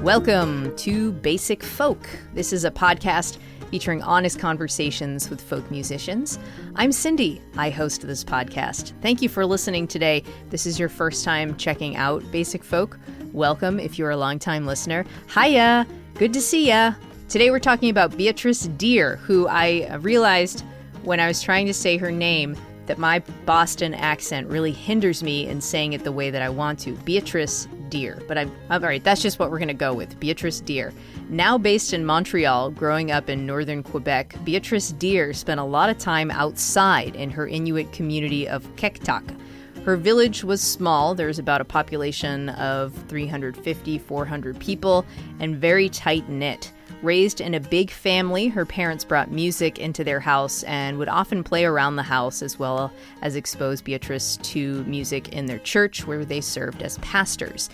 Welcome to Basic Folk. This is a podcast featuring honest conversations with folk musicians. I'm Cindy. I host this podcast. Thank you for listening today. If this is your first time checking out Basic Folk, welcome if you're a longtime listener. Hiya! Good to see ya! Today we're talking about Beatrice Deer, who I realized when I was trying to say her name that my Boston accent really hinders me in saying it the way that I want to. Beatrice Deer. But I'm all right, that's just what we're going to go with. Beatrice Deer. Now based in Montreal, growing up in northern Quebec, Beatrice Deer spent a lot of time outside in her Inuit community of Qeqtaq. Her village was small. There was about a population of 350, 400 people, and very tight-knit. Raised in a big family, her parents brought music into their house and would often play around the house, as well as expose Beatrice to music in their church, where they served as pastors.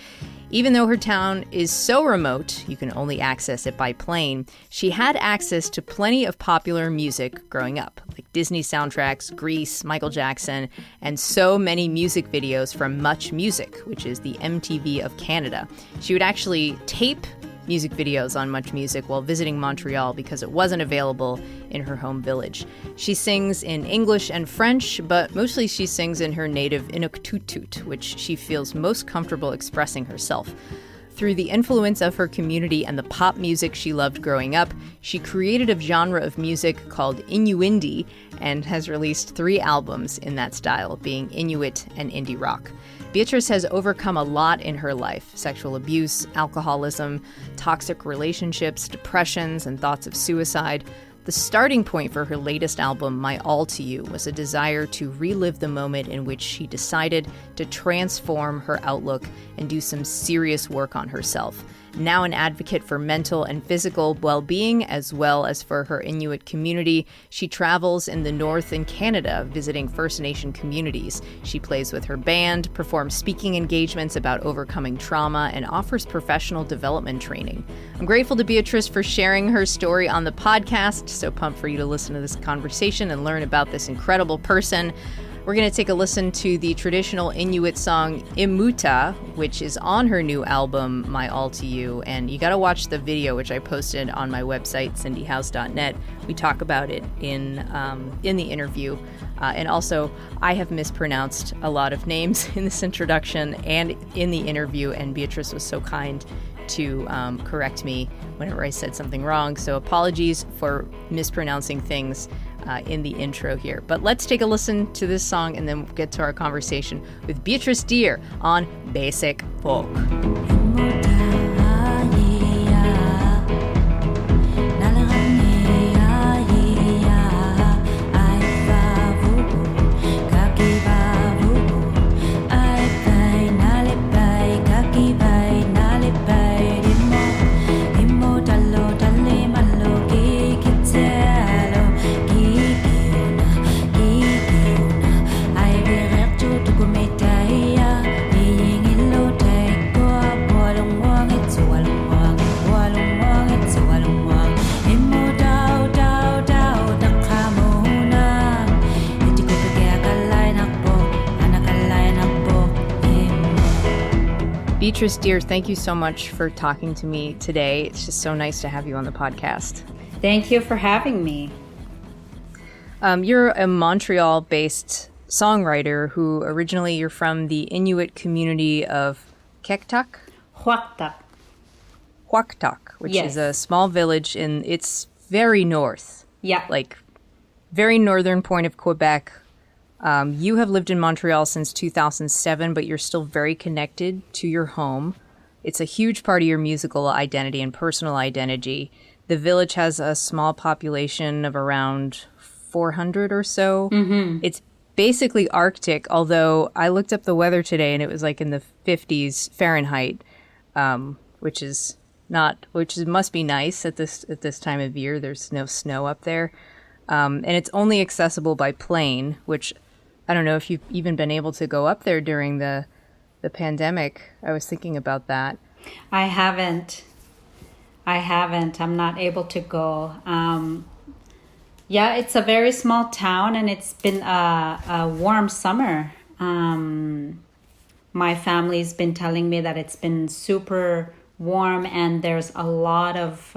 Even though her town is so remote, you can only access it by plane, she had access to plenty of popular music growing up, like Disney soundtracks, Grease, Michael Jackson, and so many music videos from Much Music, which is the MTV of Canada. She would actually tape music videos on Much Music while visiting Montreal because it wasn't available in her home village. She sings in English and French, but mostly she sings in her native Inuktitut, which she feels most comfortable expressing herself. Through the influence of her community and the pop music she loved growing up, she created a genre of music called Inuit and has released 3 albums in that style, being Inuit and indie rock. Beatrice has overcome a lot in her life: sexual abuse, alcoholism, toxic relationships, depressions, and thoughts of suicide. The starting point for her latest album, My All to You, was a desire to relive the moment in which she decided to transform her outlook and do some serious work on herself. Now an advocate for mental and physical well-being, as well as for her Inuit community, she travels in the North and Canada, visiting First Nation communities. She plays with her band, performs speaking engagements about overcoming trauma, and offers professional development training. I'm grateful to Beatrice for sharing her story on the podcast. So pumped for you to listen to this conversation and learn about this incredible person. We're going to take a listen to the traditional Inuit song Imuta, which is on her new album, My All to You. And you got to watch the video, which I posted on my website, cindyhouse.net. We talk about it in the interview. And also, I have mispronounced a lot of names in this introduction and in the interview, and Beatrice was so kind to correct me whenever I said something wrong. So apologies for mispronouncing things in the intro here. But let's take a listen to this song and then we'll get to our conversation with Beatrice Deer on Basic Folk. Beatrice Deer, thank you so much for talking to me today. It's just so nice to have you on the podcast. Thank you for having me. You're a Montreal-based songwriter who originally you're from the Inuit community of Qeqtaq? Qeqtaq, which is a small village it's very north. Yeah. Like very northern point of Quebec. You have lived in Montreal since 2007, but you're still very connected to your home. It's a huge part of your musical identity and personal identity. The village has a small population of around 400 or so. Mm-hmm. It's basically Arctic, although I looked up the weather today and it was like in the 50s Fahrenheit, which must be nice at this time of year. There's no snow up there. And it's only accessible by plane, which I don't know if you've even been able to go up there during the pandemic. I was thinking about that. I haven't. I'm not able to go. Yeah, it's a very small town and it's been a warm summer. My family's been telling me that it's been super warm, and there's a lot of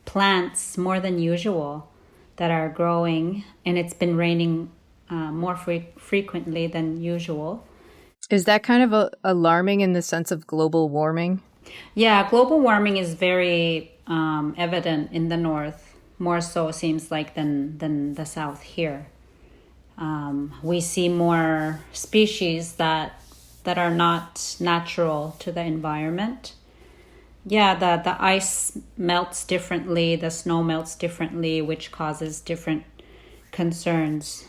plants, more than usual, that are growing, and it's been raining more frequently than usual. Is that kind of alarming in the sense of global warming? Yeah, global warming is very evident in the north, more so seems like than the south here. We see more species that are not natural to the environment. Yeah, the ice melts differently, the snow melts differently, which causes different concerns.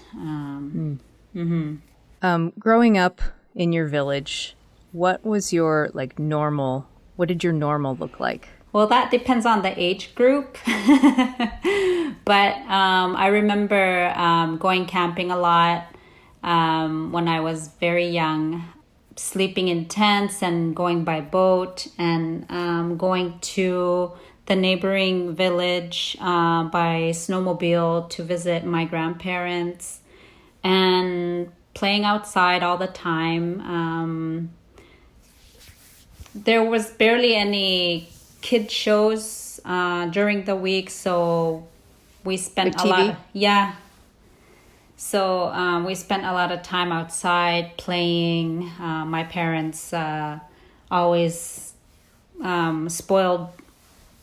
Growing up in your village, what was your normal? What did your normal look like? Well, that depends on the age group. But I remember going camping a lot when I was very young, sleeping in tents and going by boat, and going to the neighboring village by snowmobile to visit my grandparents, and playing outside all the time. There was barely any kid shows during the week, so we spent a lot. So we spent a lot of time outside playing. My parents always spoiled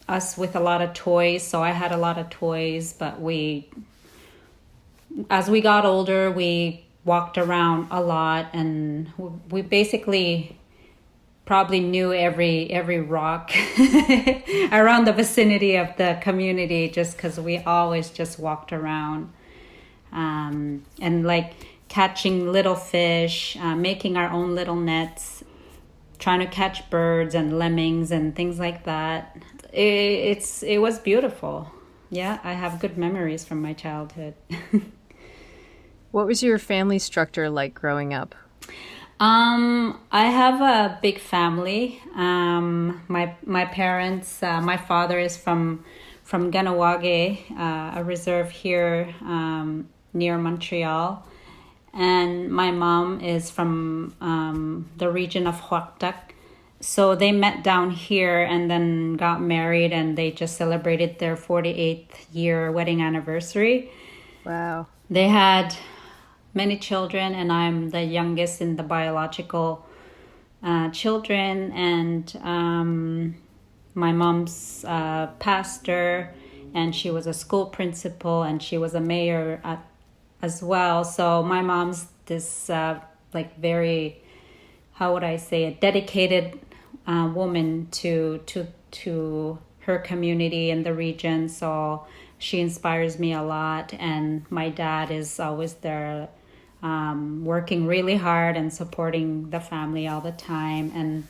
us with a lot of toys, so I had a lot of toys. But as we got older, we walked around a lot, and we basically probably knew every rock around the vicinity of the community, just because we always just walked around, and catching little fish, making our own little nets, trying to catch birds and lemmings and things like that. It was beautiful. Yeah, I have good memories from my childhood. What was your family structure like growing up? I have a big family. My parents, my father is from Ganawage, a reserve here near Montreal, and my mom is from the region of Huactac. So they met down here and then got married, and they just celebrated their 48th year wedding anniversary. Wow. They had many children, and I'm the youngest in the biological children, and my mom's pastor, and she was a school principal, and she was a mayor as well. So my mom's this very, how would I say, a dedicated woman to her community and the region. So she inspires me a lot, and my dad is always there, working really hard and supporting the family all the time.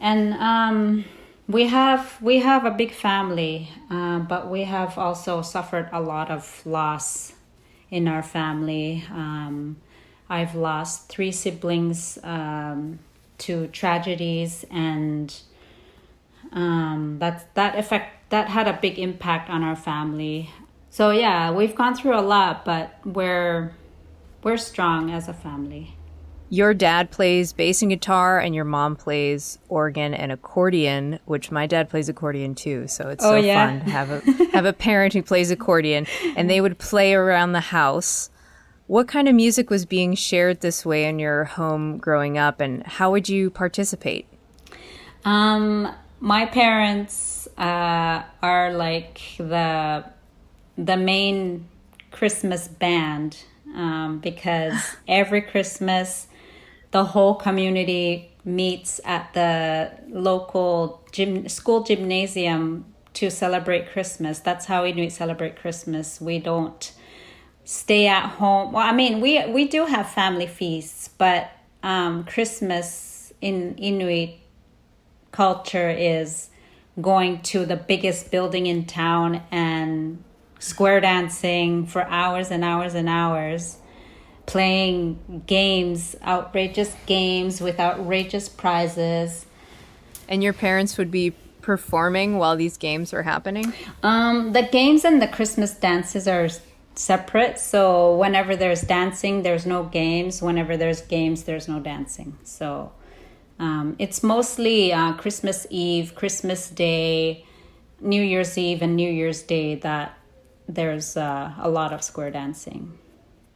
And we have a big family, but we have also suffered a lot of loss in our family. I've lost 3 siblings to tragedies, and that had a big impact on our family. So yeah, we've gone through a lot, but we're strong as a family. Your dad plays bass and guitar, and your mom plays organ and accordion, which my dad plays accordion too. So it's fun to have a parent who plays accordion, and they would play around the house. What kind of music was being shared this way in your home growing up, and how would you participate? My parents are like the main Christmas band, because every Christmas the whole community meets at the local school gymnasium to celebrate Christmas. That's how Inuit celebrate Christmas. We don't stay at home. Well, I mean, we do have family feasts, but Christmas in Inuit culture is going to the biggest building in town and square dancing for hours and hours and hours, playing games, outrageous games with outrageous prizes. And your parents would be performing while these games were happening? The games and the Christmas dances are separate. So whenever there's dancing, there's no games. Whenever there's games, there's no dancing. So It's mostly Christmas Eve, Christmas Day, New Year's Eve, and New Year's Day that there's a lot of square dancing.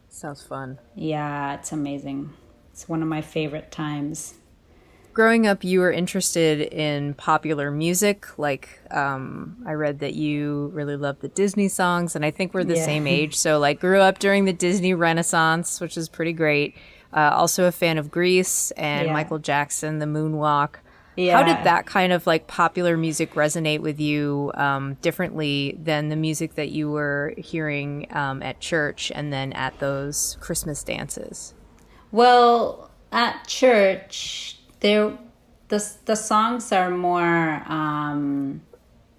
Sounds fun. Yeah, it's amazing. It's one of my favorite times. Growing up, you were interested in popular music. Like, I read that you really loved the Disney songs, and I think we're the same age. So, like, grew up during the Disney Renaissance, which is pretty great. Also a fan of Grease and Michael Jackson, the Moonwalk. Yeah. How did that kind of like popular music resonate with you differently than the music that you were hearing at church and then at those Christmas dances? Well, at church, the songs are more.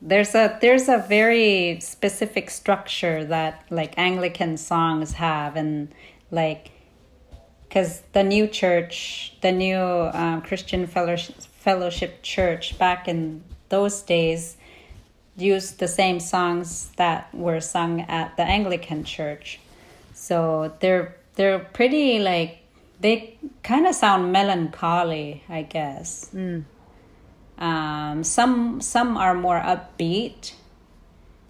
There's a very specific structure that like Anglican songs have, and like because the new church, the new Christian Fellowship Church back in those days used the same songs that were sung at the Anglican Church. So they're pretty like, they kind of sound melancholy, I guess. Some are more upbeat.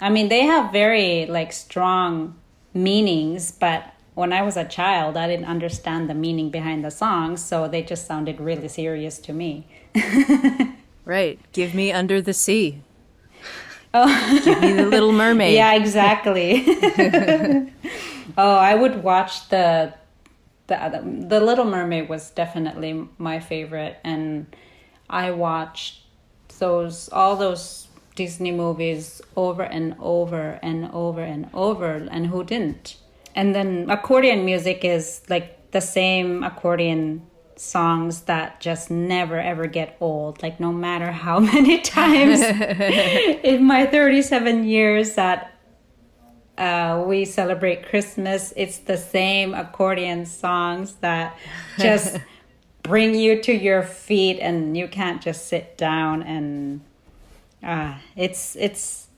I mean, they have very like strong meanings, but when I was a child, I didn't understand the meaning behind the songs, so they just sounded really serious to me. Right. Give me Under the Sea. Oh. Give me The Little Mermaid. Yeah, exactly. Oh, I would watch the Little Mermaid was definitely my favorite, and I watched all those Disney movies over and over and over and over, and who didn't? And then accordion music is like the same accordion songs that just never ever get old. Like no matter how many times in my 37 years that we celebrate Christmas, it's the same accordion songs that just bring you to your feet and you can't just sit down, and it's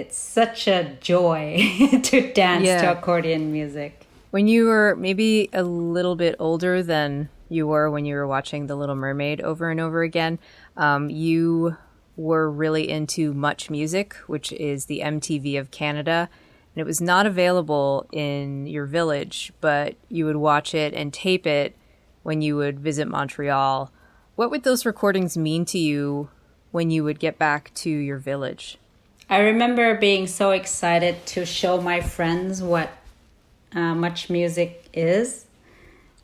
such a joy to dance to accordion music. When you were maybe a little bit older than you were when you were watching The Little Mermaid over and over again, you were really into Much Music, which is the MTV of Canada. And it was not available in your village, but you would watch it and tape it when you would visit Montreal. What would those recordings mean to you when you would get back to your village? I remember being so excited to show my friends what Much Music is.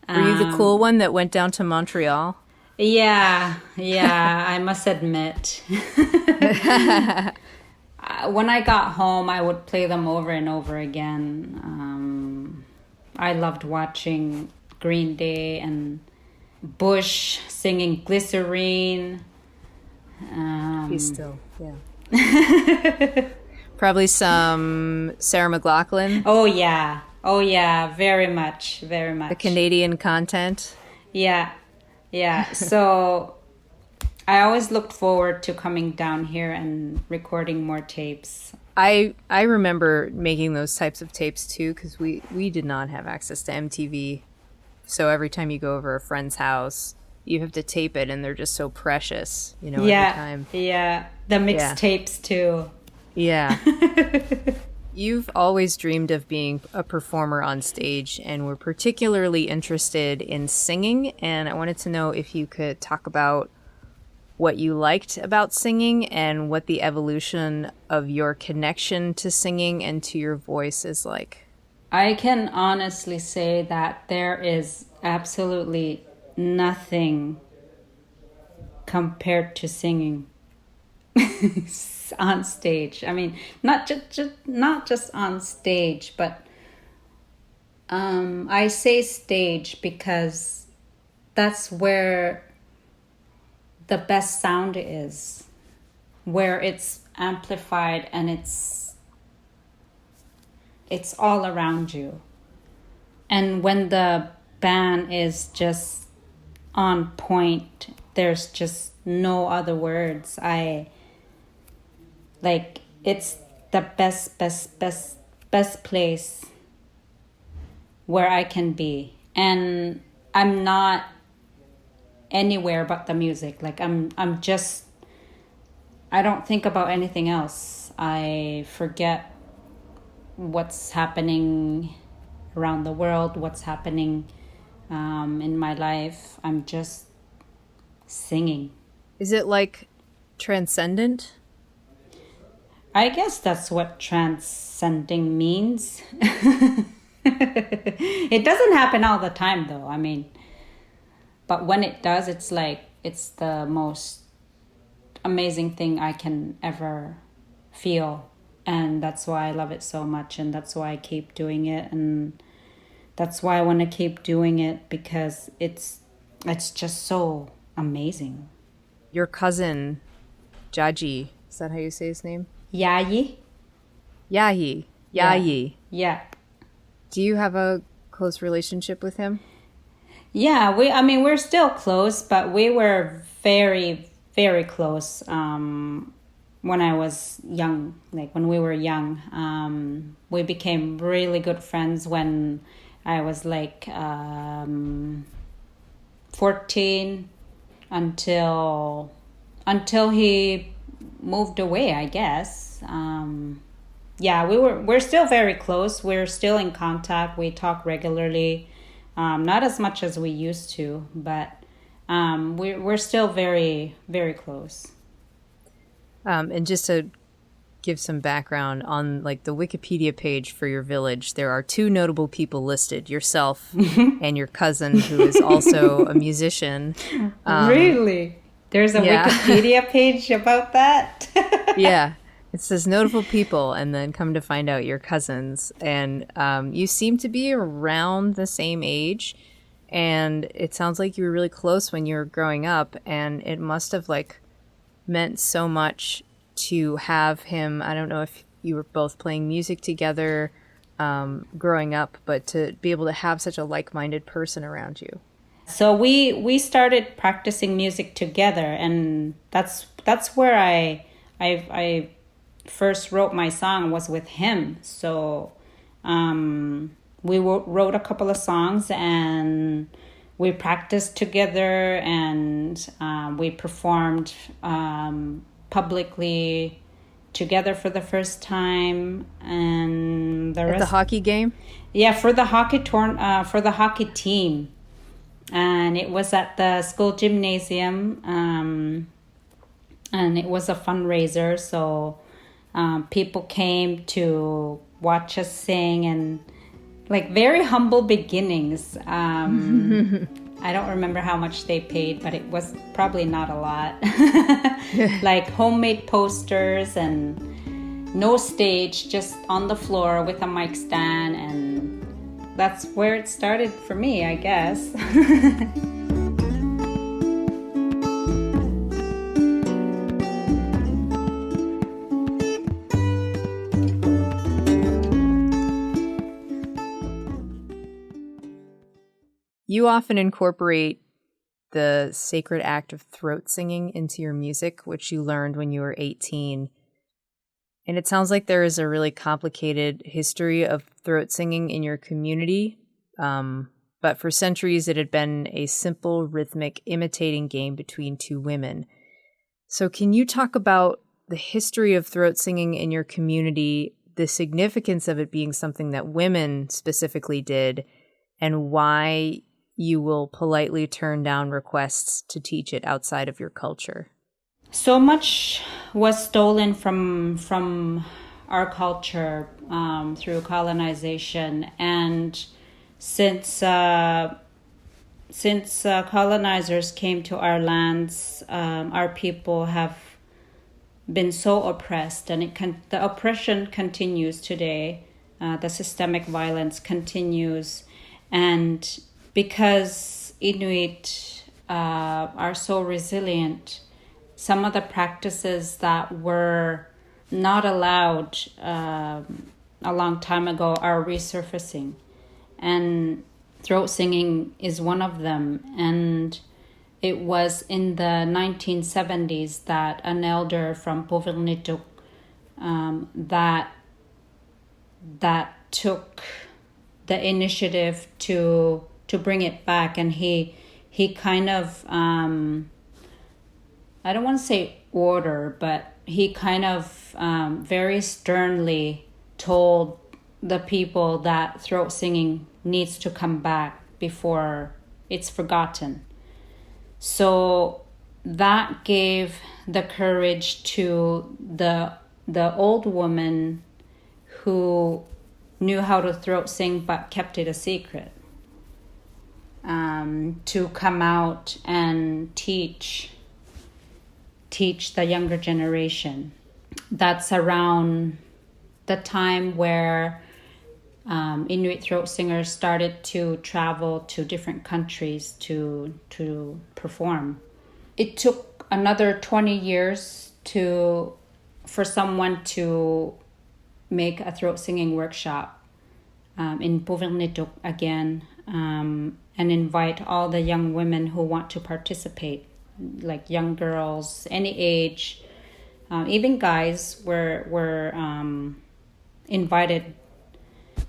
Were you the cool one that went down to Montreal? Yeah, I must admit. When I got home, I would play them over and over again. I loved watching Green Day and Bush singing Glycerine. He's still, yeah. Probably some Sarah McLachlan. Oh yeah, very much. The Canadian content. Yeah. So I always looked forward to coming down here and recording more tapes. I remember making those types of tapes too, because we did not have access to MTV. So every time you go over a friend's house, you have to tape it, and they're just so precious, every time. Yeah, the mixtapes too. Yeah. You've always dreamed of being a performer on stage, and were particularly interested in singing, and I wanted to know if you could talk about what you liked about singing and what the evolution of your connection to singing and to your voice is like. I can honestly say that there is absolutely nothing compared to singing on stage. I mean, not just on stage, but I say stage because that's where the best sound is, where it's amplified and it's all around you. And when the band is just on point, there's just no other words. It's the best place where I can be. And I'm not anywhere but the music. Like I'm just, I don't think about anything else. I forget what's happening around the world, what's happening in my life. I'm just singing. Is it like transcendent? I guess that's what transcending means. It doesn't happen all the time though. I mean, but when it does, it's like, it's the most amazing thing I can ever feel. And that's why I love it so much. And that's why I keep doing it. And that's why I want to keep doing it, because it's just so amazing. Your cousin, Jaji, is that how you say his name? Yayi? Yahi. Yayi. Yeah. Do you have a close relationship with him? Yeah, we're still close, but we were very, very close when I was young, like when we were young. We became really good friends when I was like 14 until he moved away, I guess. Yeah, we're still very close. We're still in contact. We talk regularly. Not as much as we used to, but we're still very, very close. And just to give some background on like the Wikipedia page for your village, there are 2 notable people listed: yourself and your cousin, who is also a musician. Really? There's a Wikipedia page about that? Yeah. It says notable people, and then come to find out you're cousins. And you seem to be around the same age. And it sounds like you were really close when you were growing up. And it must have like meant so much to have him. I don't know if you were both playing music together growing up, but to be able to have such a like-minded person around you. So we started practicing music together, and that's where I first wrote my song, was with him. So we wrote a couple of songs, and we practiced together, and we performed publicly together for the first time. And the rest, at the hockey game? Yeah, for the hockey team. And it was at the school gymnasium, and it was a fundraiser, so people came to watch us sing, and like very humble beginnings. I don't remember how much they paid, but it was probably not a lot. Like homemade posters and no stage, just on the floor with a mic stand, and that's where it started for me, I guess. You often incorporate the sacred act of throat singing into your music, which you learned when you were 18. And it sounds like there is a really complicated history of throat singing in your community. But for centuries, it had been a simple rhythmic imitating game between 2 women. So can you talk about the history of throat singing in your community, the significance of it being something that women specifically did, and why you will politely turn down requests to teach it outside of your culture? So much was stolen from our culture through colonization, and since colonizers came to our lands, our people have been so oppressed, and the oppression continues today. The systemic violence continues, and because Inuit are so resilient, some of the practices that were not allowed a long time ago are resurfacing. And throat singing is one of them. And it was in the 1970s that an elder from Puvirnituk that took the initiative to bring it back, and he he kind of, I don't want to say order, but he kind of very sternly told the people that throat singing needs to come back before it's forgotten. So that gave the courage to the old woman who knew how to throat sing but kept it a secret, to come out and teach the younger generation. That's around the time where Inuit throat singers started to travel to different countries to perform. It took another 20 years for someone to make a throat singing workshop in Puvirnituk again, and invite all the young women who want to participate, like young girls, any age, even guys were invited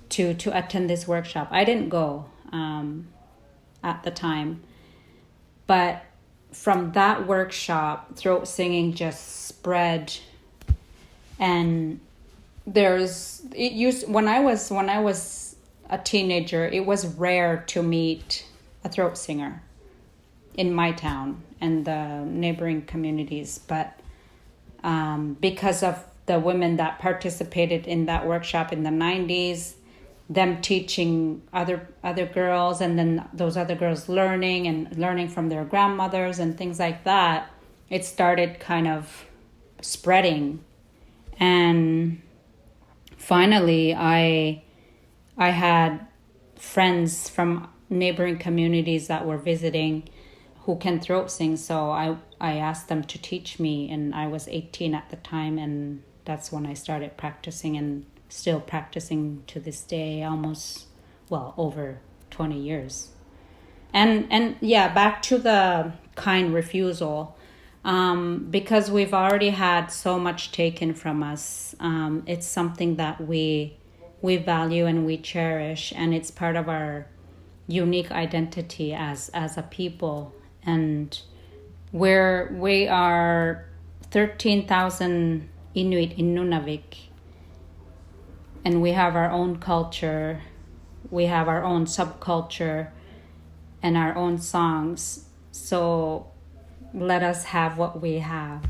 to attend this workshop. I didn't go at the time, but from that workshop, throat singing just spread. And when I was a teenager, it was rare to meet a throat singer in my town and the neighboring communities. But because of the women that participated in that workshop in the 90s, them teaching other girls, and then those other girls learning from their grandmothers and things like that, it started kind of spreading. And finally, I had friends from neighboring communities that were visiting who can throat sing, so I asked them to teach me, and I was 18 at the time, and that's when I started practicing, and still practicing to this day, over 20 years. And yeah, back to the kind refusal, because we've already had so much taken from us. It's something that we value and we cherish, and it's part of our unique identity as a people. And we are 13,000 Inuit in Nunavik, and we have our own culture, we have our own subculture and our own songs. So let us have what we have.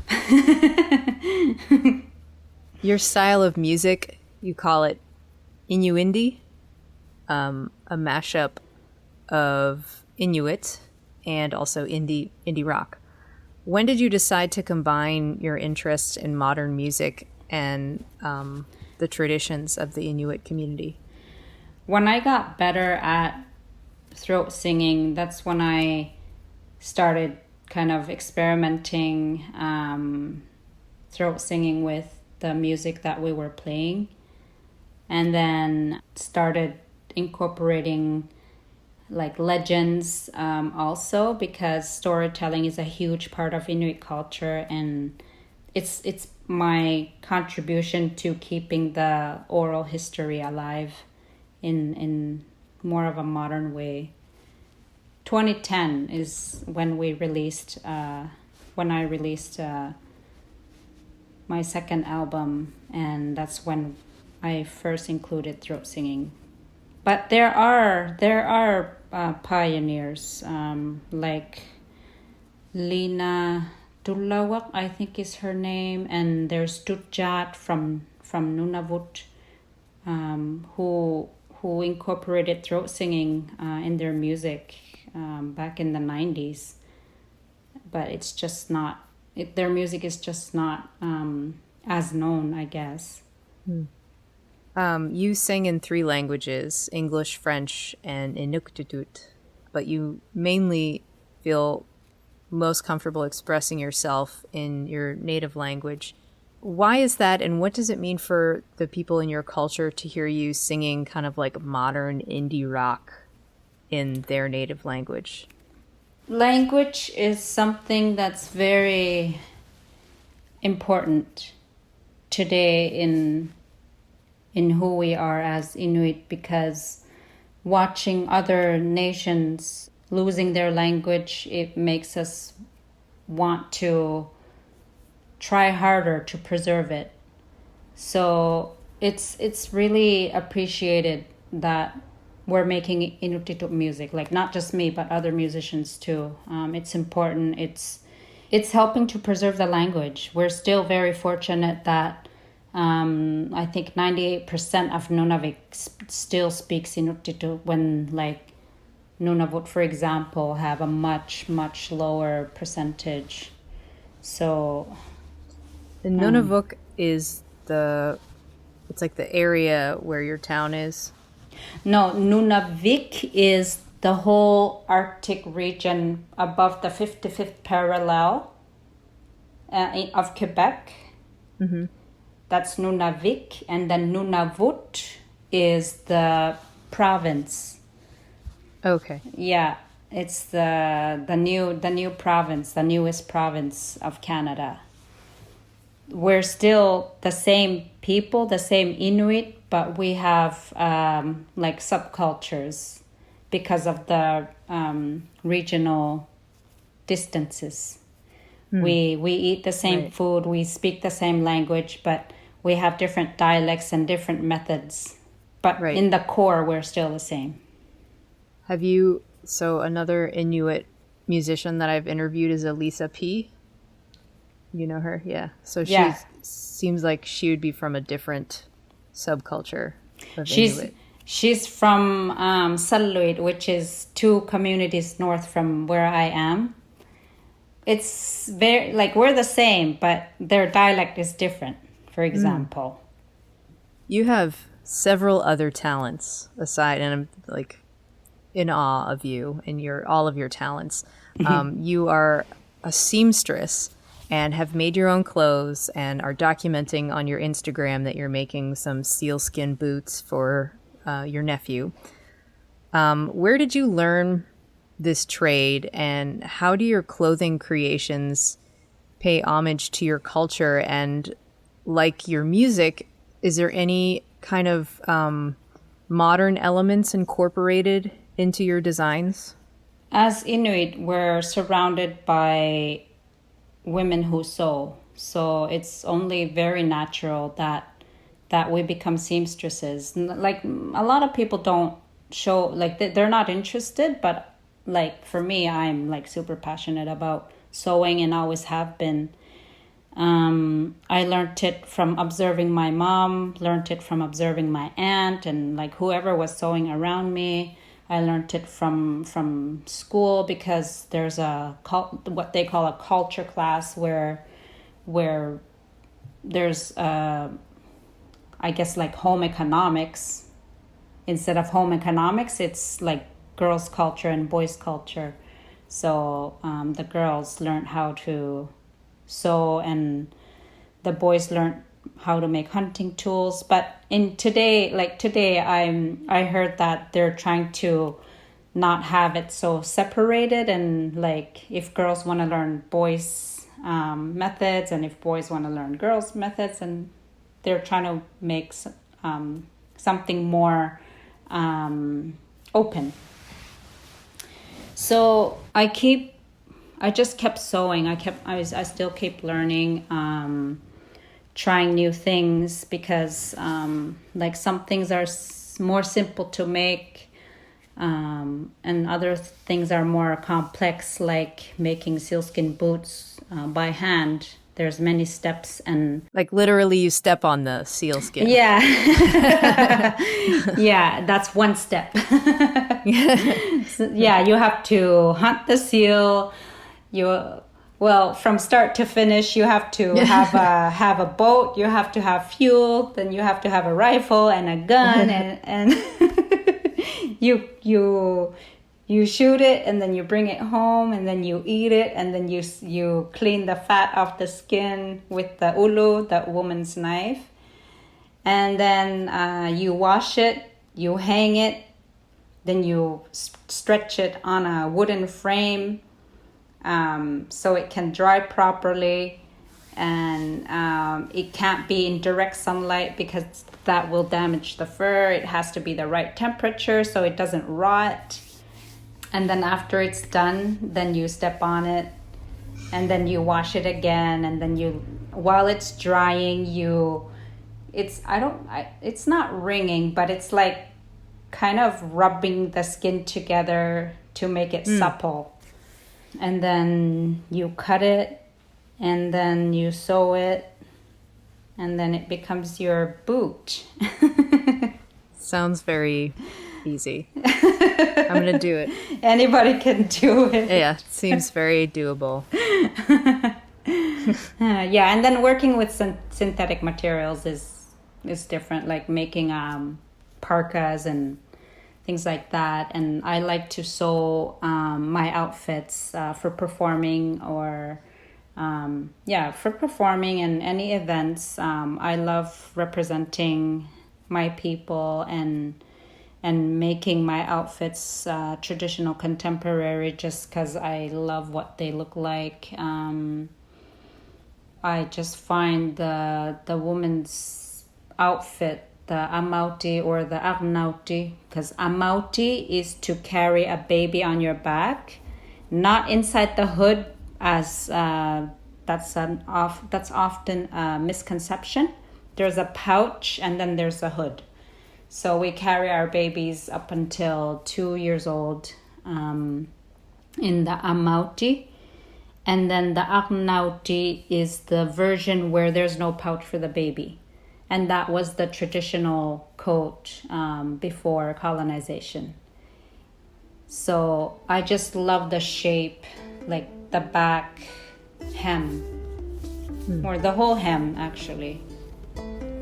Your style of music, you call it Inuindi, a mashup of Inuit and also indie rock. When did you decide to combine your interest in modern music and the traditions of the Inuit community? When I got better at throat singing, that's when I started kind of experimenting throat singing with the music that we were playing, and then started incorporating like legends also, because storytelling is a huge part of Inuit culture, and it's my contribution to keeping the oral history alive in more of a modern way. 2010 is when I released my second album, and that's when I first included throat singing. But there are pioneers like Lina Tulawak, I think is her name, and there's Tutjat from Nunavut, who incorporated throat singing in their music back in the 90s. But it's just not, their music is just not as known, I guess. You sing in 3 languages, English, French, and Inuktitut, but you mainly feel most comfortable expressing yourself in your native language. Why is that, and what does it mean for the people in your culture to hear you singing kind of like modern indie rock in their native language? Language is something that's very important today in who we are as Inuit, because watching other nations losing their language, it makes us want to try harder to preserve it. So it's really appreciated that we're making Inuit music, like not just me, but other musicians too. It's important. It's helping to preserve the language. We're still very fortunate that I think 98% of Nunavik still speaks Inuit when like Nunavut, for example, have a much, much lower percentage. So The Nunavut is it's like the area where your town is. No, Nunavik is the whole Arctic region above the 55th parallel of Quebec. Mm-hmm. That's Nunavik, and then Nunavut is the province. Okay. Yeah, it's the new province, the newest province of Canada. We're still the same people, the same Inuit, but we have like subcultures because of the regional distances. We eat the same food, we speak the same language, but we have different dialects and different methods. But in the core, we're still the same. So another Inuit musician that I've interviewed is Elisa P. You know her? Yeah. So she seems like she would be from a different subculture of Inuit. She's from Salluit, which is 2 communities north from where I am. It's very, like, we're the same, but their dialect is different, for example. You have several other talents aside, and I'm like in awe of you and all of your talents. You are a seamstress and have made your own clothes and are documenting on your Instagram that you're making some sealskin boots for your nephew. Where did you learn this trade, and how do your clothing creations pay homage to your culture? And like your music, is there any kind of modern elements incorporated into your designs? As Inuit, we're surrounded by women who sew, so it's only very natural that we become seamstresses. Like, a lot of people don't show, like, they're not interested, but like for me, I'm like super passionate about sewing and always have been. I learned it from observing my mom, learned it from observing my aunt, and like whoever was sewing around me. I learned it from school, because there's what they call a culture class where there's I guess like home economics. Instead of home economics, it's like girls' culture and boys' culture. So the girls learned how to sew, and the boys learned how to make hunting tools. But today, I heard that they're trying to not have it so separated, and like if girls want to learn boys' methods, and if boys want to learn girls' methods, and they're trying to make something more open. So I just kept sewing. I still keep learning, trying new things, because like some things are more simple to make, and other things are more complex, like making sealskin boots by hand. There's many steps, and like literally you step on the sealskin. Yeah. Yeah, that's one step. So, yeah, you have to hunt the seal. From start to finish, you have to have a boat, you have to have fuel, then you have to have a rifle and a gun, and you shoot it, and then you bring it home, and then you eat it, and then you clean the fat off the skin with the ulu, the woman's knife, and then you wash it, you hang it, then you stretch it on a wooden frame, so it can dry properly, and it can't be in direct sunlight because that will damage the fur. It has to be the right temperature so it doesn't rot. And then after it's done, then you step on it, and then you wash it again, and then while it's drying, it's not wringing, but it's like kind of rubbing the skin together to make it supple. And then you cut it, and then you sew it, and then it becomes your boot. Sounds very easy. I'm going to do it. Anybody can do it. Yeah, it seems very doable. Yeah, and then working with synthetic materials is different, like making parkas and things like that. And I like to sew my outfits for performing for performing and any events. I love representing my people and making my outfits traditional contemporary, just because I love what they look like. I just find the woman's outfit, the amauti or the arnauti, because amauti is to carry a baby on your back, not inside the hood, as that's often a misconception. There's a pouch and then there's a hood. So we carry our babies up until 2 years old in the amauti. And then the arnauti is the version where there's no pouch for the baby. And that was the traditional coat before colonization. So I just love the shape, like the back hem, or the whole hem actually.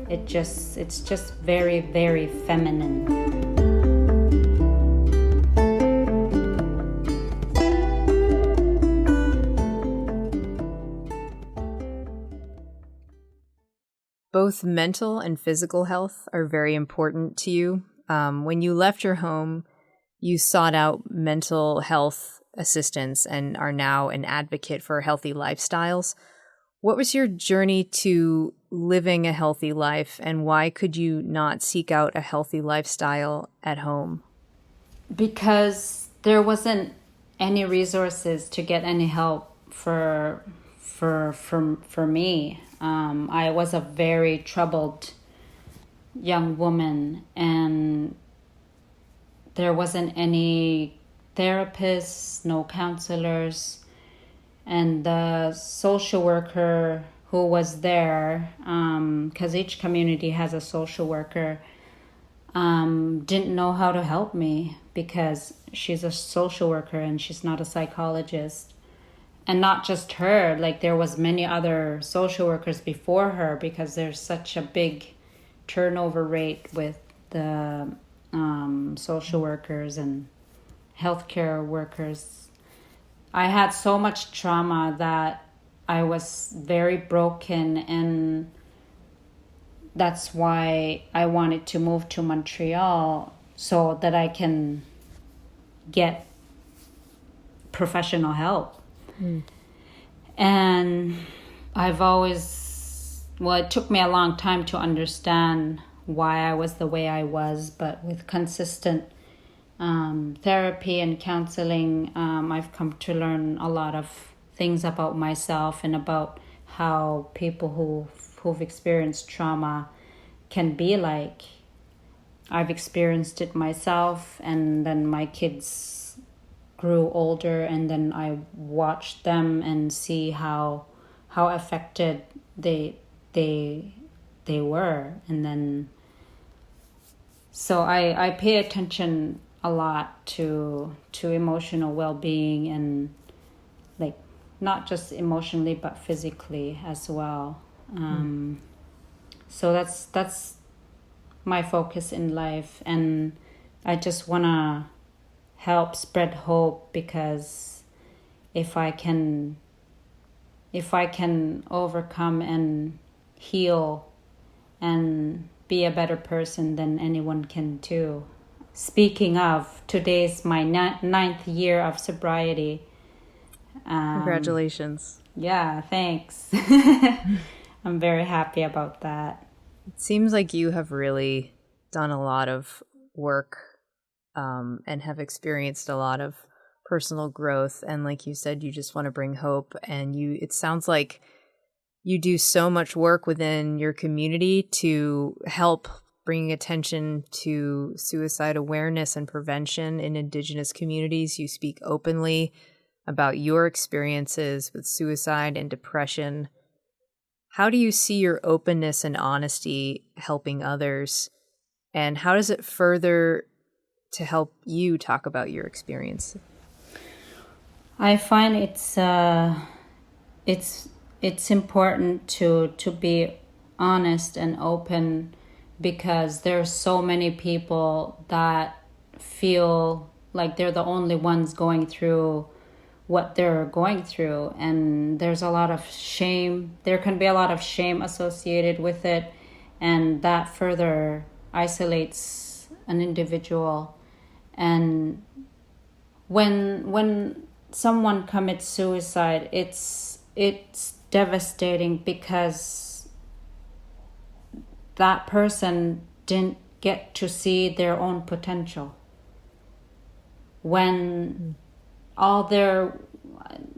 It's just very, very feminine. Both mental and physical health are very important to you. When you left your home, you sought out mental health assistance and are now an advocate for healthy lifestyles. What was your journey to living a healthy life, and why could you not seek out a healthy lifestyle at home? Because there wasn't any resources to get any help for me. I was a very troubled young woman, and there wasn't any therapists, no counselors, and the social worker who was there, because each community has a social worker, didn't know how to help me because she's a social worker and she's not a psychologist. And not just her, like there was many other social workers before her, because there's such a big turnover rate with the social workers and healthcare workers. I had so much trauma that I was very broken, and that's why I wanted to move to Montreal so that I can get professional help. And it took me a long time to understand why I was the way I was, but with consistent therapy and counseling, I've come to learn a lot of things about myself and about how people who've experienced trauma can be like. I've experienced it myself, and then my kids grew older, and then I watched them and see how affected they were, and then so I pay attention a lot to emotional well-being, and like not just emotionally but physically as well. So that's my focus in life, and I just want to help spread hope, because if I can overcome and heal and be a better person, then anyone can too. Speaking of, today's my 9th year of sobriety. Congratulations. Yeah, thanks. I'm very happy about that. It seems like you have really done a lot of work and have experienced a lot of personal growth. And like you said, you just want to bring hope. And it sounds like you do so much work within your community to help bringing attention to suicide awareness and prevention in Indigenous communities. You speak openly about your experiences with suicide and depression. How do you see your openness and honesty helping others? And how does it further to help you talk about your experience? I find it's important to be honest and open, because there's so many people that feel like they're the only ones going through what they're going through, and there's a lot of shame. There can be a lot of shame associated with it, and that further isolates an individual. And when someone commits suicide, it's devastating, because that person didn't get to see their own potential. When all their,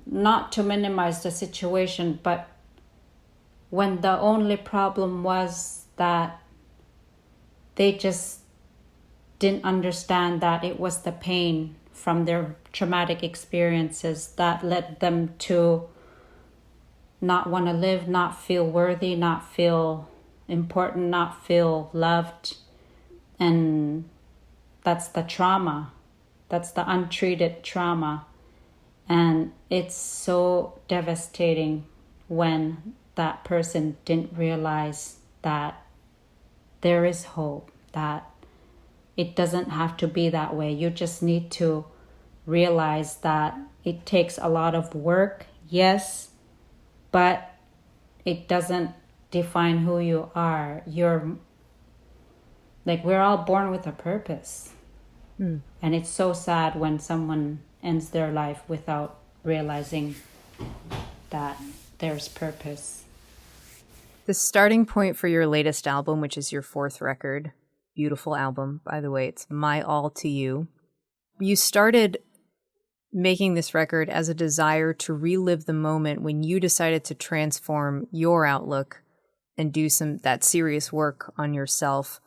not to minimize the situation, but when the only problem was that they just didn't understand that it was the pain from their traumatic experiences that led them to not want to live, not feel worthy, not feel important, not feel loved. And that's the trauma. That's the untreated trauma. And it's so devastating when that person didn't realize that there is hope, that it doesn't have to be that way. You just need to realize that it takes a lot of work, yes, but it doesn't define who you are. You're like, we're all born with a purpose. And it's so sad when someone ends their life without realizing that there's purpose. The starting point for your latest album, which is your fourth record, beautiful album, by the way, it's My All to You. You started making this record as a desire to relive the moment when you decided to transform your outlook and do that serious work on yourself.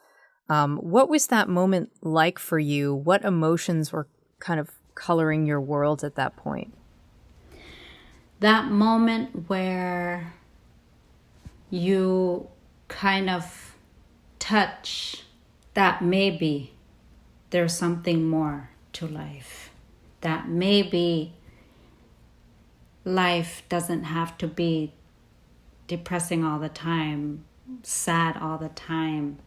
What was that moment like for you? What emotions were kind of coloring your world at that point? That moment where you kind of touch that maybe there's something more to life. That maybe life doesn't have to be depressing all the time, sad all the time.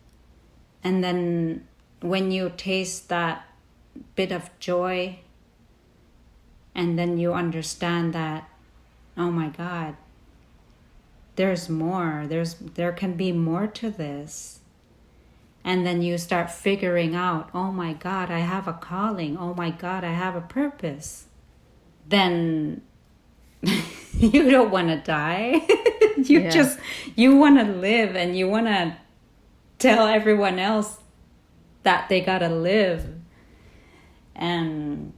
And then when you taste that bit of joy, and then you understand that, oh my God, there's more. There can be more to this. And then you start figuring out, oh my God, I have a calling. Oh my God, I have a purpose. Then you don't want to die. You want to live, and you want to tell everyone else that they got to live and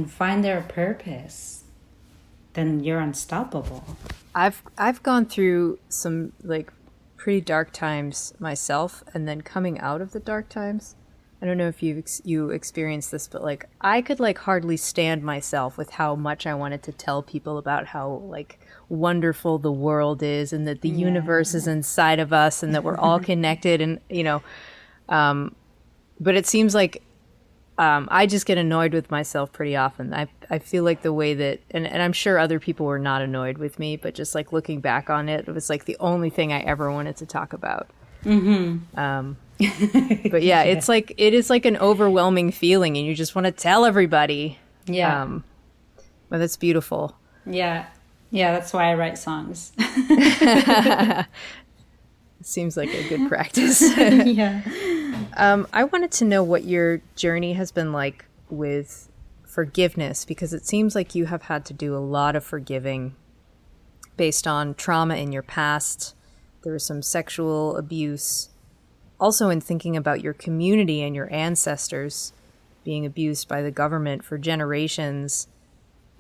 find their purpose. Then you're unstoppable. I've gone through some like pretty dark times myself, and then coming out of the dark times, I don't know if you experienced this, but like I could like hardly stand myself with how much I wanted to tell people about how like wonderful the world is, and that the universe is inside of us, and that we're all connected, and but it seems like I just get annoyed with myself pretty often. I feel like the way that, and I'm sure other people were not annoyed with me, but just like looking back on it, it was like the only thing I ever wanted to talk about. But yeah, it's like, it is like an overwhelming feeling, and you just want to tell everybody. Yeah. But that's beautiful. Yeah. Yeah, that's why I write songs. Seems like a good practice. Yeah. I wanted to know what your journey has been like with forgiveness, because it seems like you have had to do a lot of forgiving based on trauma in your past. There was some sexual abuse. Also, in thinking about your community and your ancestors, being abused by the government for generations,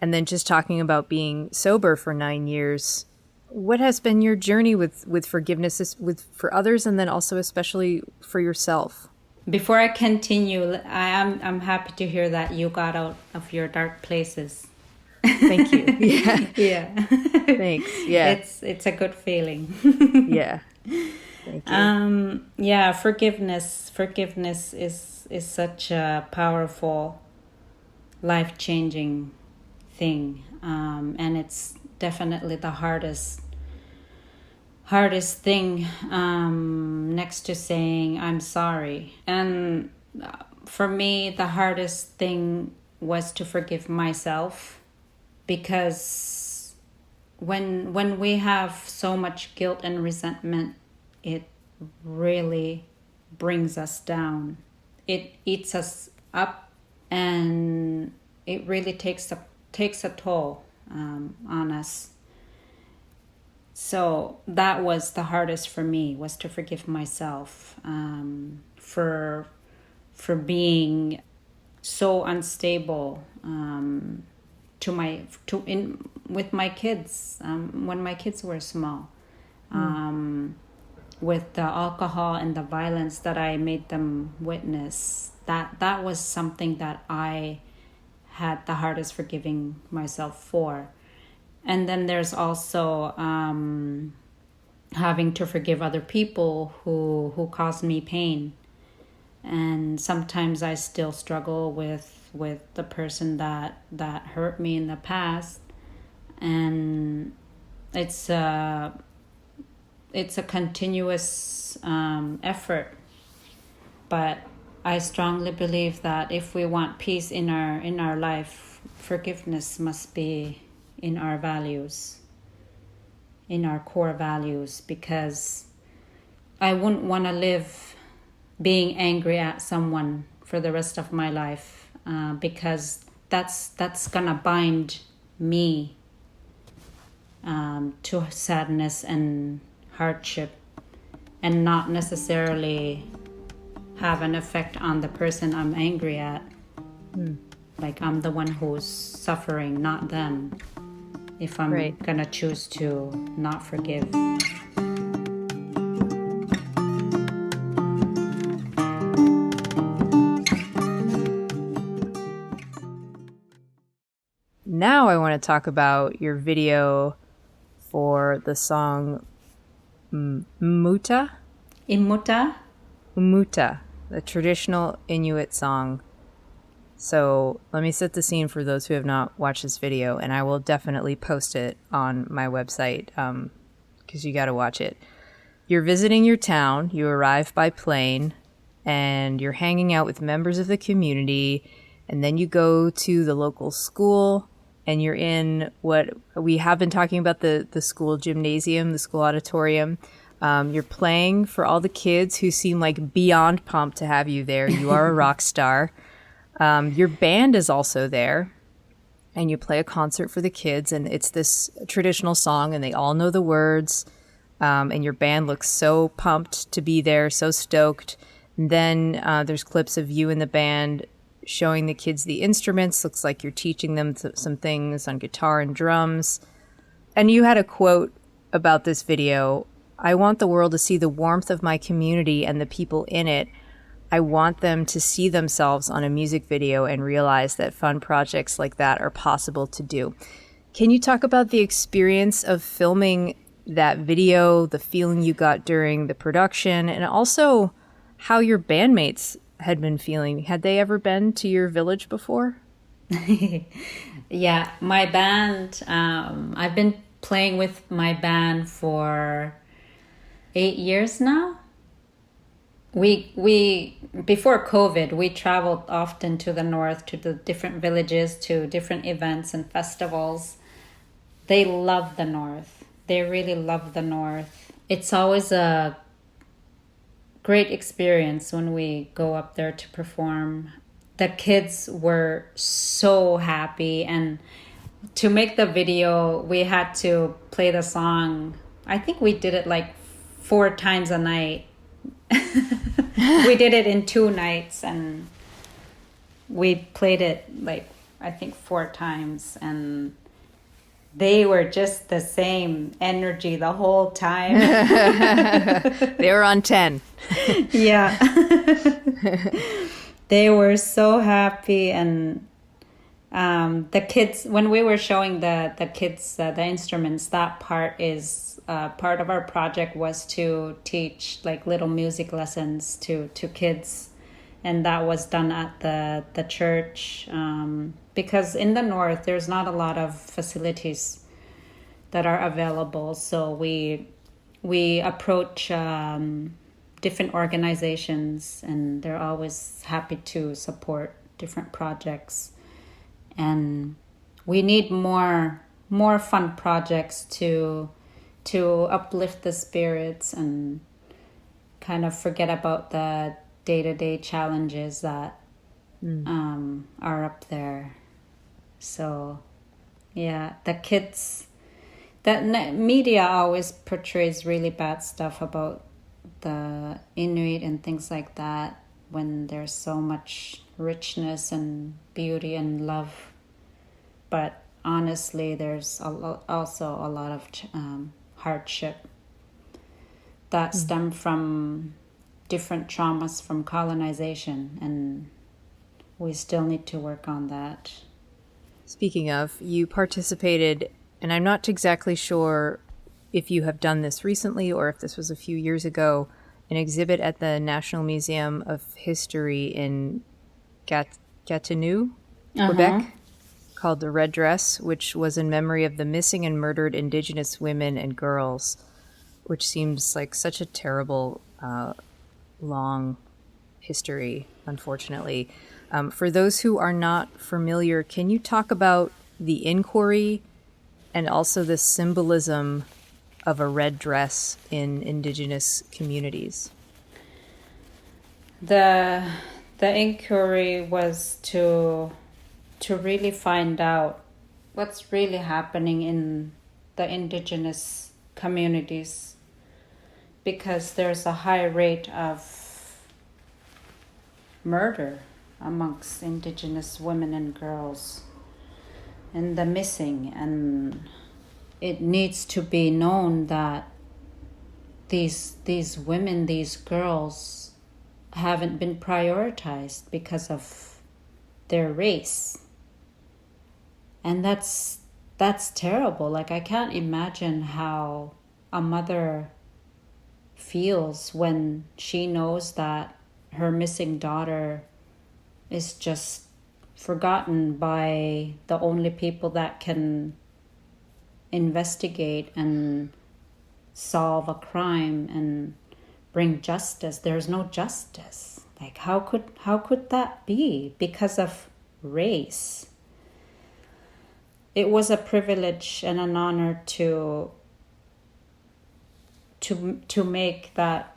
and then just talking about being sober for 9 years. What has been your journey with forgiveness for others, and then also especially for yourself? Before I continue, I'm happy to hear that you got out of your dark places. Thank you. Yeah. Yeah. Thanks. Yeah. It's a good feeling. Yeah. Thank you. Yeah, forgiveness is such a powerful, life-changing thing. And it's definitely the hardest thing, next to saying I'm sorry. And for me, the hardest thing was to forgive myself, because when we have so much guilt and resentment, it really brings us down. It eats us up, and it really takes a toll on us. So that was the hardest for me, was to forgive myself for being so unstable with my kids when my kids were small, with the alcohol and the violence that I made them witness. That was something that I had the hardest forgiving myself for. And then there's also having to forgive other people who caused me pain. And sometimes I still struggle with the person that hurt me in the past. And it's a continuous effort. But I strongly believe that if we want peace in our life, forgiveness must be in our values, in our core values, because I wouldn't want to live being angry at someone for the rest of my life, because that's gonna bind me to sadness and hardship, and not necessarily have an effect on the person I'm angry at. Like I'm the one who's suffering, not them, if I'm gonna choose to not forgive. Now I want to talk about your video for the song Muta? Imuta? Muta, the traditional Inuit song. So let me set the scene for those who have not watched this video, and I will definitely post it on my website because you got to watch it. You're visiting your town, you arrive by plane, and you're hanging out with members of the community, and then you go to the local school, and you're in what we have been talking about, the school gymnasium, the school auditorium. You're playing for all the kids who seem like beyond pumped to have you there. You are a rock star. Your band is also there, and you play a concert for the kids, and it's this traditional song, and they all know the words, and your band looks so pumped to be there, so stoked. And then there's clips of you and the band showing the kids the instruments. Looks like you're teaching them some things on guitar and drums. And you had a quote about this video: "I want the world to see the warmth of my community and the people in it. I want them to see themselves on a music video and realize that fun projects like that are possible to do." Can you talk about the experience of filming that video, the feeling you got during the production, and also how your bandmates had been feeling? Had they ever been to your village before? Yeah, my band, I've been playing with my band for 8 years now. We before COVID, we traveled often to the north, to the different villages, to different events and festivals. They love the north. They really love the north. It's always a great experience when we go up there to perform. The kids were so happy, and to make the video, we had to play the song. I think we did it like 4 times a night. We did it in 2 nights, and we played it like I think 4 times, and they were just the same energy the whole time. They were on 10. Yeah. They were so happy, and the kids, when we were showing the kids the instruments, that part is part of our project was to teach like little music lessons to kids, and that was done at the church, because in the north there's not a lot of facilities that are available. So we approach different organizations, and they're always happy to support different projects. And we need more fun projects to uplift the spirits and kind of forget about the day-to-day challenges that are up there. So yeah, the kids, that media always portrays really bad stuff about the Inuit and things like that, when there's so much richness and beauty and love. But honestly, there's also a lot of hardship that stem from different traumas from colonization, and we still need to work on that. Speaking of, you participated, and I'm not exactly sure if you have done this recently or if this was a few years ago, an exhibit at the National Museum of History in Gatineau, Quebec, called The Red Dress, which was in memory of the missing and murdered Indigenous women and girls, which seems like such a terrible, long history, unfortunately. For those who are not familiar, can you talk about the inquiry and also the symbolism of a red dress in Indigenous communities? The inquiry was to really find out what's really happening in the Indigenous communities, because there's a high rate of murder amongst Indigenous women and girls, and the missing, and it needs to be known that these women, these girls, haven't been prioritized because of their race. And that's terrible. Like, I can't imagine how a mother feels when she knows that her missing daughter is just forgotten by the only people that can investigate and solve a crime and bring justice. There's no justice. Like, how could that be? Because of race. It was a privilege and an honor to make that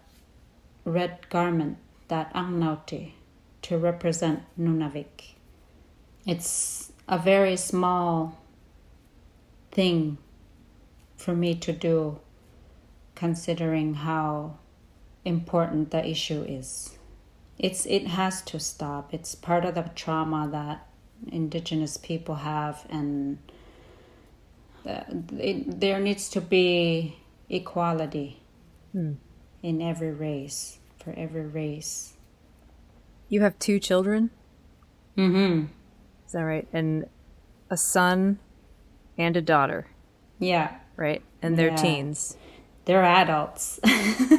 red garment, that angnauti, to represent Nunavik. It's a very small thing for me to do, considering how important the issue is. It has to stop. It's part of the trauma that Indigenous people have, and there needs to be equality in every race, for every race. You have 2 children? Mm-hmm. Is that right? And a son and a daughter. Yeah. Right? And they're teens. They're adults.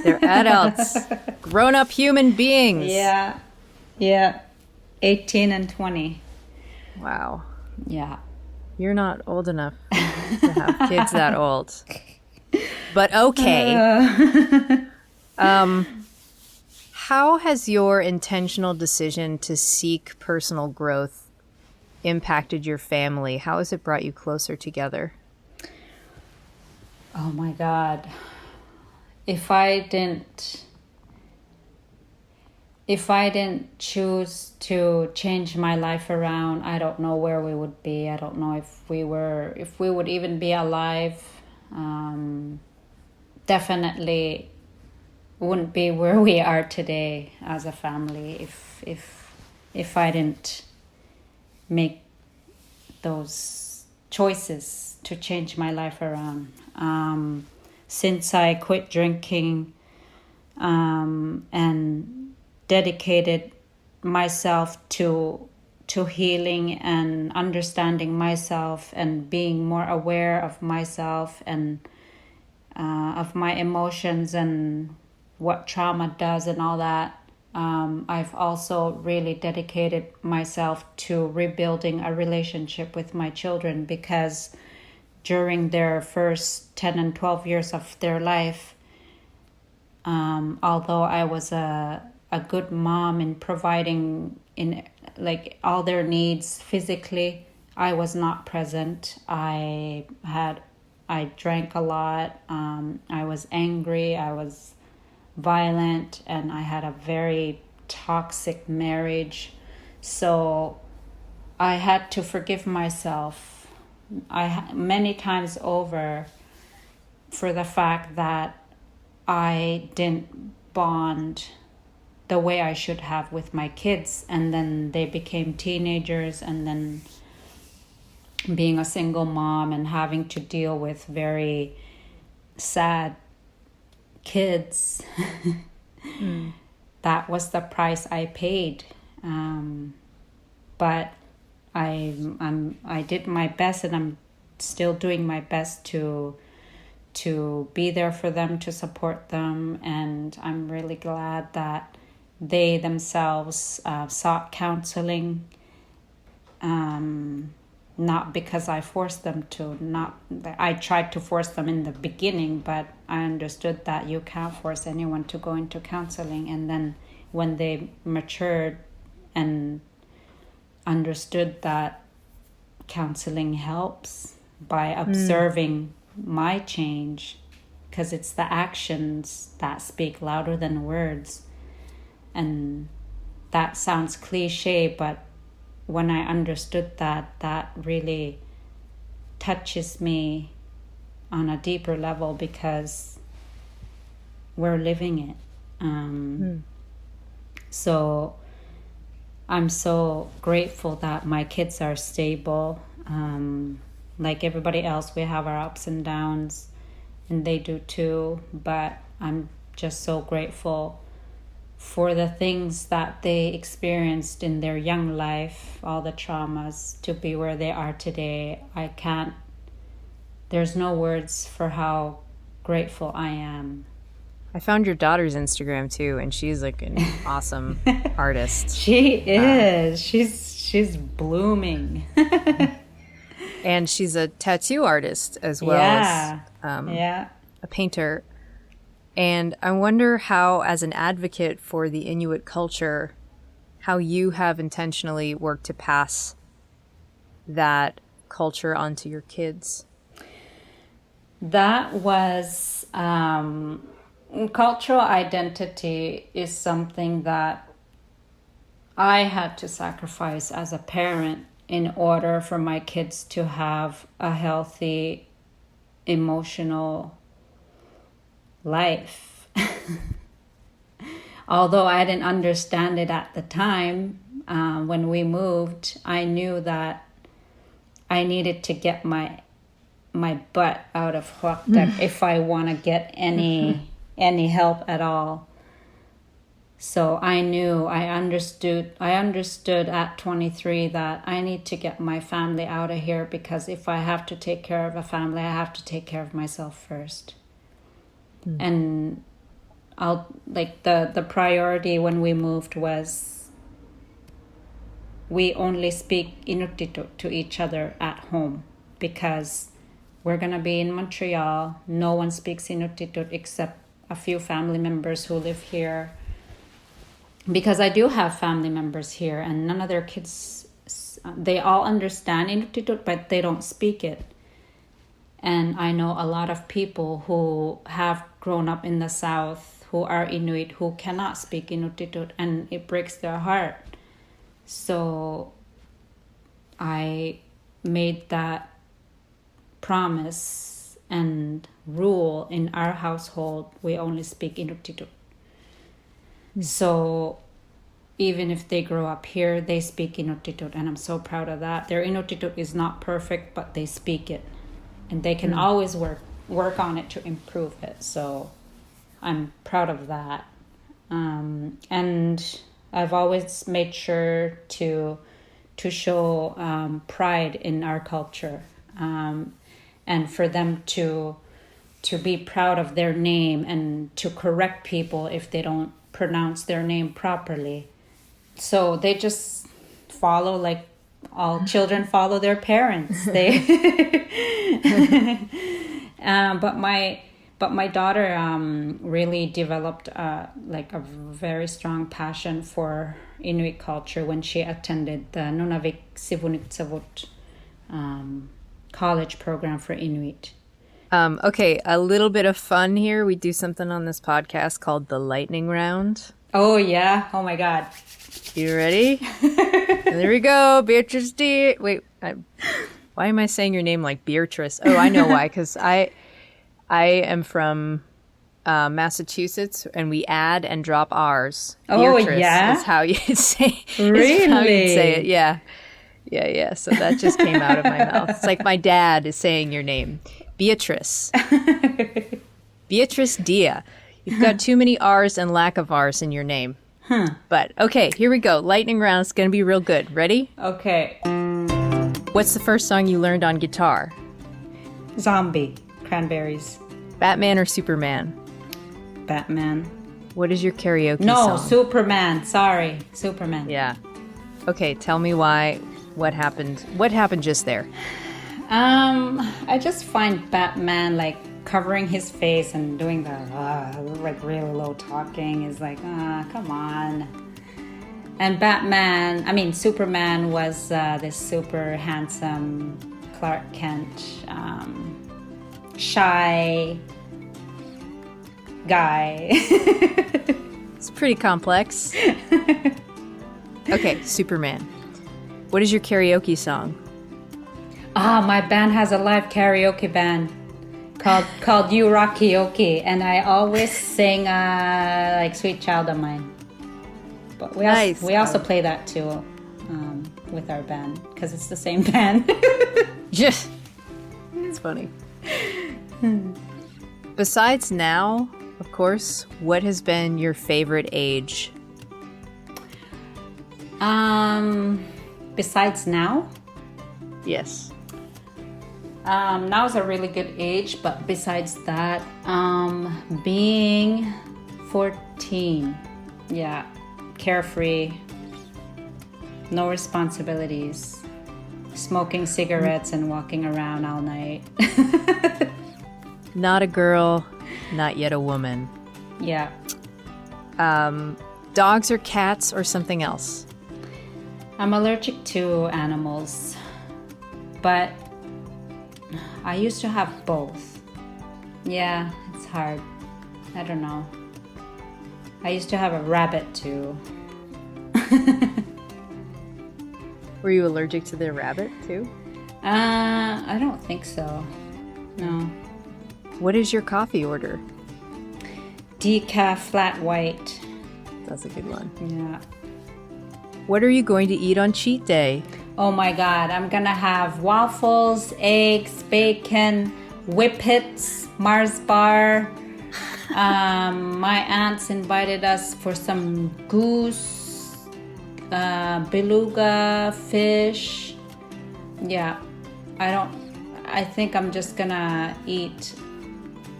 They're adults. Grown-up human beings. Yeah. Yeah. 18 and 20. Wow. Yeah. You're not old enough to have kids that old. But okay. How has your intentional decision to seek personal growth impacted your family? How has it brought you closer together? Oh my God. If I didn't choose to change my life around, I don't know where we would be. I don't know if we would even be alive. Definitely wouldn't be where we are today as a family if I didn't make those choices to change my life around. Since I quit drinking and dedicated myself to healing and understanding myself and being more aware of myself and of my emotions and what trauma does and all that. I've also really dedicated myself to rebuilding a relationship with my children, because during their first 10 and 12 years of their life, although I was a good mom in providing in like all their needs physically, I was not present. I drank a lot. I was angry. I was violent, and I had a very toxic marriage. So I had to forgive myself many times over for the fact that I didn't bond the way I should have with my kids, and then they became teenagers, and then being a single mom and having to deal with very sad kids. That was the price I paid. But I did my best, and I'm still doing my best to be there for them, to support them, and I'm really glad that they themselves sought counseling. Not because I forced them to. I tried to force them in the beginning, but I understood that you can't force anyone to go into counseling. And then when they matured and understood that counseling helps by observing my change, because it's the actions that speak louder than words. And that sounds cliche, but when I understood that, that really touches me on a deeper level, because we're living it. So I'm so grateful that my kids are stable. Like everybody else, we have our ups and downs, and they do too. But I'm just so grateful for the things that they experienced in their young life, all the traumas, to be where they are today. There's no words for how grateful I am. I found your daughter's Instagram too, and she's like an awesome artist. She is. She's blooming. And she's a tattoo artist as well as a painter. And I wonder how, as an advocate for the Inuit culture, how you have intentionally worked to pass that culture onto your kids. That was cultural identity is something that I had to sacrifice as a parent in order for my kids to have a healthy emotional life. Although I didn't understand it at the time, when we moved, I knew that I needed to get my butt out of Huaktak if I want to get any help at all. So I understood at 23 that I need to get my family out of here, because if I have to take care of a family, I have to take care of myself first. And the priority when we moved was we only speak Inuktitut to each other at home, because we're going to be in Montreal. No one speaks Inuktitut except a few family members who live here. Because I do have family members here, and none of their kids, they all understand Inuktitut, but they don't speak it. And I know a lot of people who have grown up in the South who are Inuit who cannot speak Inuktitut, and it breaks their heart. So I made that promise and rule in our household: we only speak Inuktitut. So even if they grow up here, they speak Inuktitut, and I'm so proud of that. Their Inuktitut is not perfect, but they speak it, and they can always work on it to improve it. So I'm proud of that. And I've always made sure to show pride in our culture, and for them to be proud of their name and to correct people if they don't pronounce their name properly. So they just follow, like all children follow their parents. They but my daughter really developed like a very strong passion for Inuit culture when she attended the Nunavik Sivuniktavut college program for Inuit. Okay, a little bit of fun here. We do something on this podcast called the lightning round. Oh, yeah. Oh, my God. You ready? There we go. Beatrice Deer. Wait, why am I saying your name like Beatrice? Oh, I know why. Because I am from Massachusetts, and we add and drop R's. Oh, Beatrice yeah? is how you say. Really? Is how you say it. Yeah. Yeah. So that just came out of my mouth. It's like my dad is saying your name. Beatrice. Beatrice Deer. You've got too many R's and lack of R's in your name. But okay, here we go. Lightning round is going to be real good. Ready? Okay. What's the first song you learned on guitar? Zombie. Cranberries. Batman or Superman? Batman. What is your karaoke No, song? Superman. Sorry. Superman. Yeah. Okay, tell me why. What happened? What happened just there? I just find Batman, like, covering his face and doing the like really low talking is like, come on. And Superman was this super handsome Clark Kent, shy guy. It's pretty complex. Okay, Superman. What is your karaoke song? My band has a live karaoke band called You Rock Karaoke, and I always sing like Sweet Child of Mine. But we also play that too with our band because it's the same band. Just, it's funny. Besides now, of course, what has been your favorite age? Besides now? Yes. Now is a really good age, but besides that, being 14, yeah, carefree, no responsibilities, smoking cigarettes and walking around all night. Not a girl, not yet a woman. Yeah. Dogs or cats or something else? I'm allergic to animals, but I used to have both. Yeah, it's hard. I don't know. I used to have a rabbit too. Were you allergic to the rabbit too? I don't think so. No. What is your coffee order? Decaf flat white. That's a good one. Yeah. What are you going to eat on cheat day? Oh my God, I'm gonna have waffles, eggs, bacon, whippets, Mars bar. My aunts invited us for some goose, beluga, fish. Yeah, I think I'm just gonna eat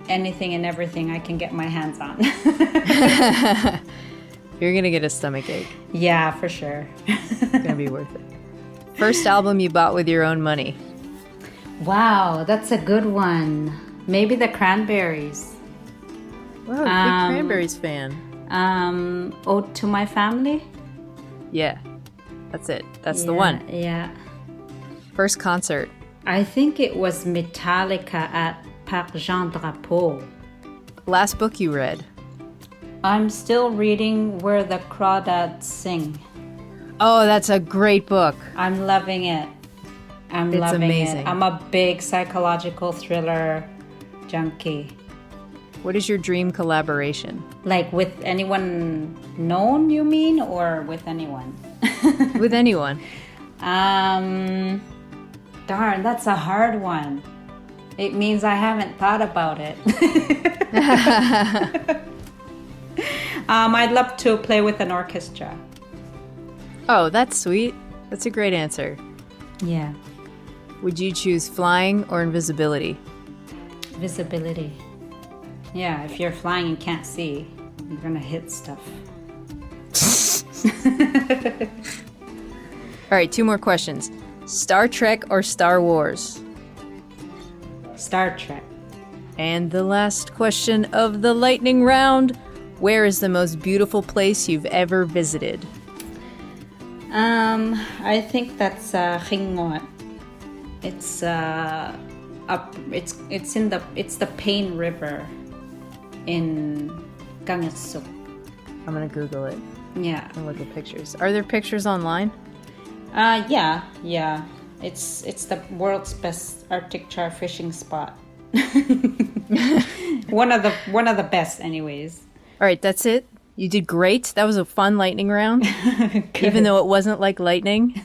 anything and everything I can get my hands on. You're gonna get a stomach ache. Yeah, for sure. It's gonna be worth it. First album you bought with your own money? Wow, that's a good one. Maybe the Cranberries. Wow, big Cranberries fan. Ode to My Family? Yeah, that's it. That's the one. Yeah. First concert? I think it was Metallica at Parc Jean Drapeau. Last book you read? I'm still reading Where the Crawdads Sing. Oh, that's a great book. I'm loving it. I'm It's loving amazing. it. I'm a big psychological thriller junkie. What is your dream collaboration? Like with anyone known, you mean, or with anyone? With anyone. Darn, that's a hard one. It means I haven't thought about it. I'd love to play with an orchestra. Oh, that's sweet. That's a great answer. Yeah. Would you choose flying or invisibility? Visibility. Yeah, if you're flying and can't see, you're gonna hit stuff. All right, 2 more questions. Star Trek or Star Wars? Star Trek. And the last question of the lightning round. Where is the most beautiful place you've ever visited? I think that's Inuit. It's it's the Pain River in Gangesuk. I'm gonna Google it Yeah. and look at pictures. Are there pictures online? Yeah. It's the world's best Arctic char fishing spot. one of the best, anyways. All right, that's it. You did great. That was a fun lightning round, even though it wasn't like lightning.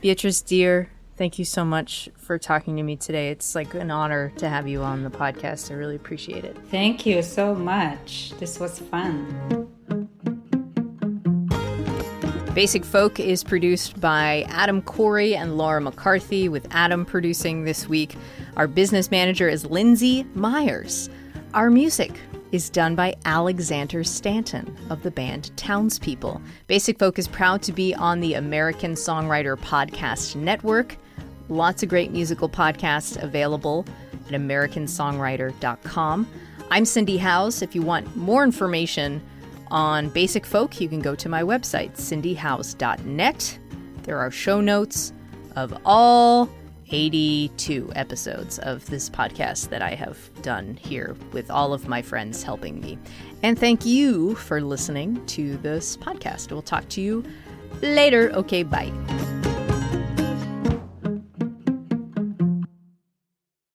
Beatrice Deer, thank you so much for talking to me today. It's like an honor to have you on the podcast. I really appreciate it. Thank you so much. This was fun. Basic Folk is produced by Adam Corey and Laura McCarthy, with Adam producing this week. Our business manager is Lindsay Myers. Our music is done by Alexander Stanton of the band Townspeople. Basic Folk is proud to be on the American Songwriter Podcast Network. Lots of great musical podcasts available at americansongwriter.com. I'm Cindy Howes. If you want more information on Basic Folk, you can go to my website, cindyhowes.net. There are show notes of all 82 episodes of this podcast that I have done here with all of my friends helping me. And thank you for listening to this podcast. We'll talk to you later. Okay, bye.